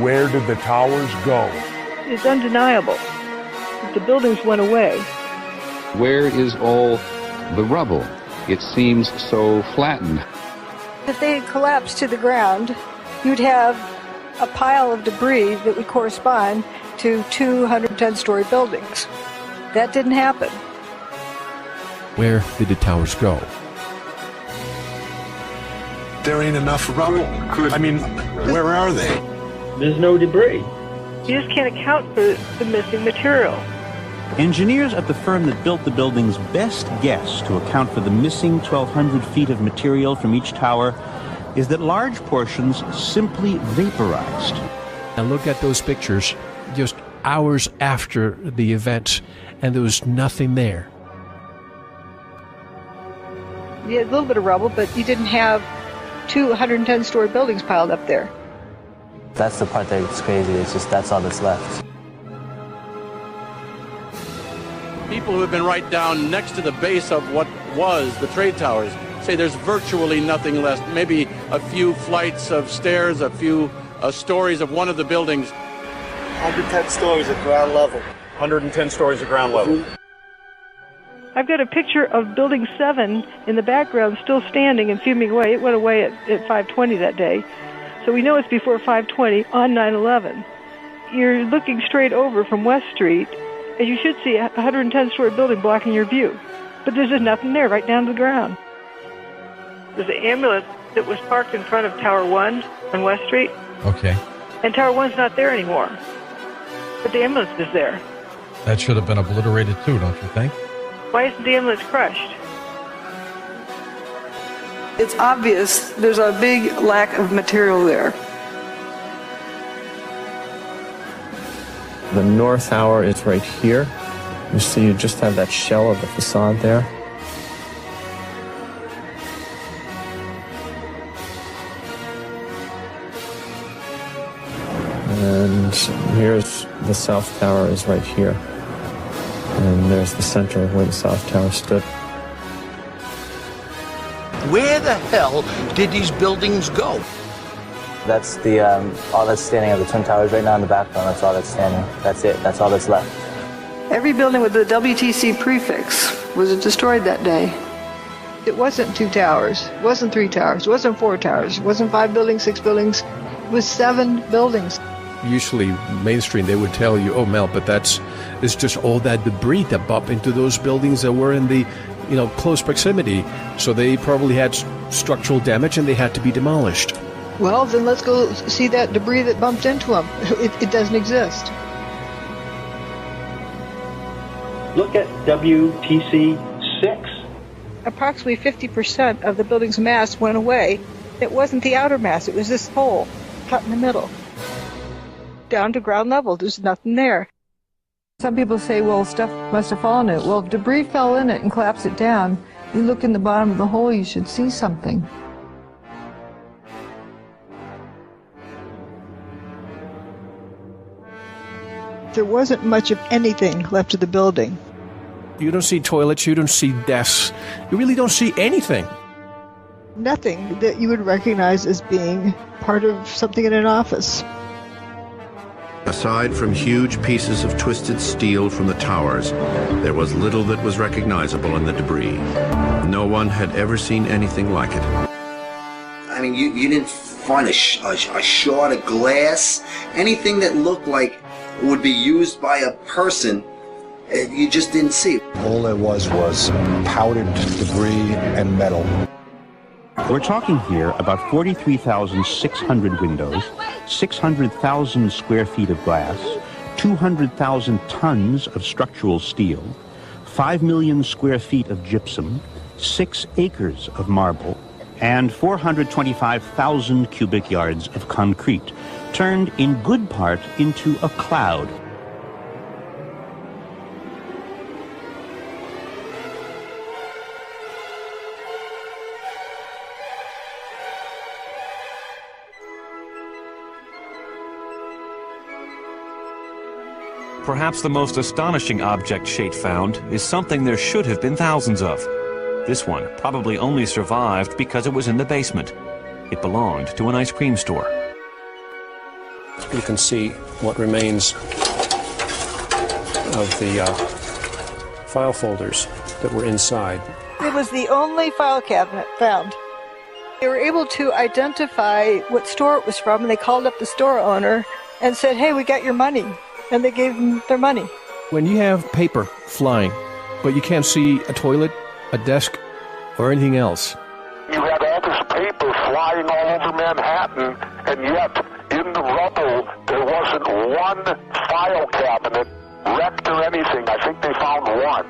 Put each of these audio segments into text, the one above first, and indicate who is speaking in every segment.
Speaker 1: Where did the towers go?
Speaker 2: It's undeniable that the buildings went away.
Speaker 3: Where is all the rubble? It seems so flattened.
Speaker 4: If they had collapsed to the ground, you'd have a pile of debris that would correspond to 210-story buildings. That didn't happen.
Speaker 5: Where did the towers go?
Speaker 1: There ain't enough rubble. I mean, where are they?
Speaker 6: There's no debris.
Speaker 2: You just can't account for the missing material.
Speaker 7: Engineers at the firm that built the building's best guess to account for the missing 1,200 feet of material from each tower is that large portions simply vaporized.
Speaker 5: And look at those pictures just hours after the event, and there was nothing there.
Speaker 4: You had a little bit of rubble, but you didn't have 210-story buildings piled up there.
Speaker 8: That's the part that's crazy. It's just that's all that's left.
Speaker 9: People who have been right down next to the base of what was the trade towers say there's virtually nothing left. Maybe a few flights of stairs, a few stories of one of the buildings.
Speaker 10: 110 stories at ground level. 110 stories at ground level.
Speaker 2: I've got a picture of Building 7 in the background still standing and fuming away. It went away at 5:20 that day. So we know it's before 5:20 on 9/11. You're looking straight over from West Street, and you should see a 110-story building blocking your view. But there's just nothing there, right down to the ground. There's an ambulance that was parked in front of Tower 1 on West Street.
Speaker 11: Okay.
Speaker 2: And Tower 1's not there anymore. But the ambulance is there.
Speaker 11: That should have been obliterated too, don't you think?
Speaker 2: Why isn't the ambulance crushed?
Speaker 4: It's obvious there's a big lack of material there.
Speaker 8: The north tower is right here. You see, you just have that shell of the facade there. And here's the south tower is right here. And there's the center where the south tower stood.
Speaker 12: Where the hell did these buildings go?
Speaker 8: That's the all that's standing of the Twin Towers right now in the background. That's all that's standing. That's it. That's all that's left.
Speaker 4: Every building with the WTC prefix was destroyed that day. It wasn't 2 towers. It wasn't 3 towers. It wasn't 4 towers. It wasn't 5 buildings, 6 buildings. It was 7 buildings.
Speaker 5: Usually mainstream they would tell you, oh Mel, but it's just all that debris that bumped into those buildings that were in the close proximity, so they probably had structural damage and they had to be demolished.
Speaker 4: Well, then let's go see that debris that bumped into them. It doesn't exist.
Speaker 6: Look at WTC 6.
Speaker 4: Approximately 50% of the building's mass went away. It wasn't the outer mass, it was this hole cut in the middle. Down to ground level, there's nothing there. Some people say, well, stuff must have fallen in it. Well, if debris fell in it and collapsed it down, you look in the bottom of the hole, you should see something. There wasn't much of anything left of the building.
Speaker 5: You don't see toilets, you don't see desks, you really don't see anything.
Speaker 4: Nothing that you would recognize as being part of something in an office.
Speaker 13: Aside from huge pieces of twisted steel from the towers, there was little that was recognizable in the debris. No one had ever seen anything like it.
Speaker 12: I mean, you didn't find a shard of glass, anything that looked like would be used by a person. You just didn't see.
Speaker 1: All there was powdered debris and metal.
Speaker 7: We're talking here about 43,600 windows, 600,000 square feet of glass, 200,000 tons of structural steel, 5 million square feet of gypsum, 6 acres of marble, and 425,000 cubic yards of concrete, turned in good part into a cloud.
Speaker 14: Perhaps the most astonishing object Shate found is something there should have been thousands of. This one probably only survived because it was in the basement. It belonged to an ice cream store.
Speaker 5: you can see what remains of the file folders that were inside.
Speaker 4: It was the only file cabinet found. They were able to identify what store it was from, and they called up the store owner and said, "Hey, we got your money," and they gave them their money.
Speaker 5: When you have paper flying, but you can't see a toilet, a desk, or anything else.
Speaker 15: You had all this paper flying all over Manhattan, and yet in the rubble there wasn't one file cabinet wrecked or anything. I think they found one.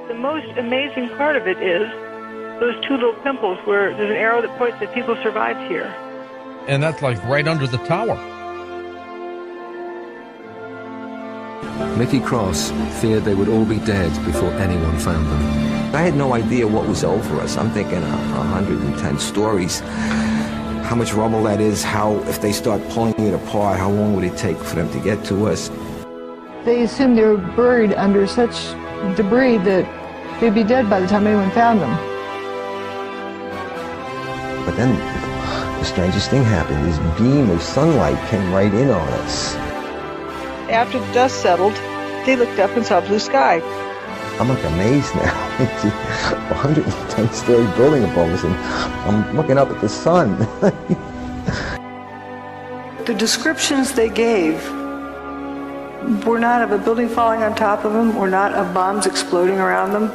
Speaker 2: The most amazing part of it is those two little pimples where there's an arrow that points that people survived here.
Speaker 11: And that's like right under the tower.
Speaker 3: Mickey Cross feared they would all be dead before anyone found them.
Speaker 16: I had no idea what was over us. I'm thinking 110 stories. How much rubble that is, how, if they start pulling it apart, how long would it take for them to get to us?
Speaker 4: They assumed they were buried under such debris that they'd be dead by the time anyone found them.
Speaker 16: But then the strangest thing happened. This beam of sunlight came right in on us.
Speaker 4: After the dust settled, they looked up and saw blue sky.
Speaker 16: I'm like amazed now. It's a 110-story building above us, and I'm looking up at the sun.
Speaker 4: The descriptions they gave were not of a building falling on top of them, or not of bombs exploding around them.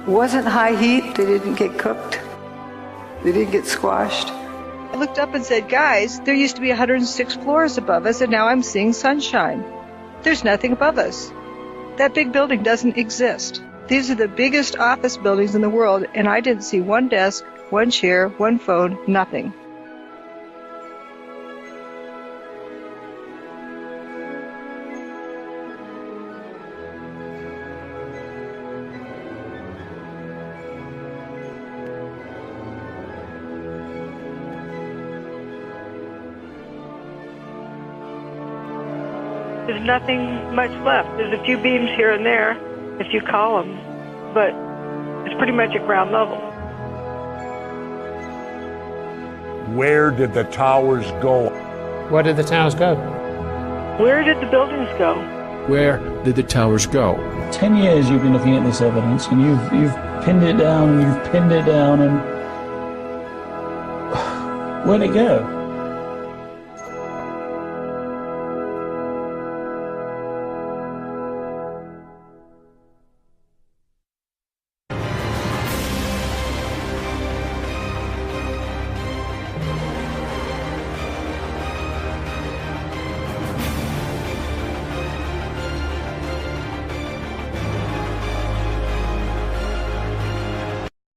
Speaker 4: It wasn't high heat. They didn't get cooked. They didn't get squashed. I looked up and said, "Guys, there used to be 106 floors above us, and now I'm seeing sunshine. There's nothing above us. That big building doesn't exist. These are the biggest office buildings in the world, and I didn't see one desk, one chair, one phone, nothing."
Speaker 2: There's nothing much left. There's a few beams here and there, a few columns, but it's pretty much at ground level.
Speaker 15: Where did the towers go?
Speaker 17: Where did the towers go?
Speaker 2: Where did the buildings go?
Speaker 5: Where did the towers go?
Speaker 18: 10 years you've been looking at this evidence, and you've pinned it down, and you've pinned it down, and where'd it go?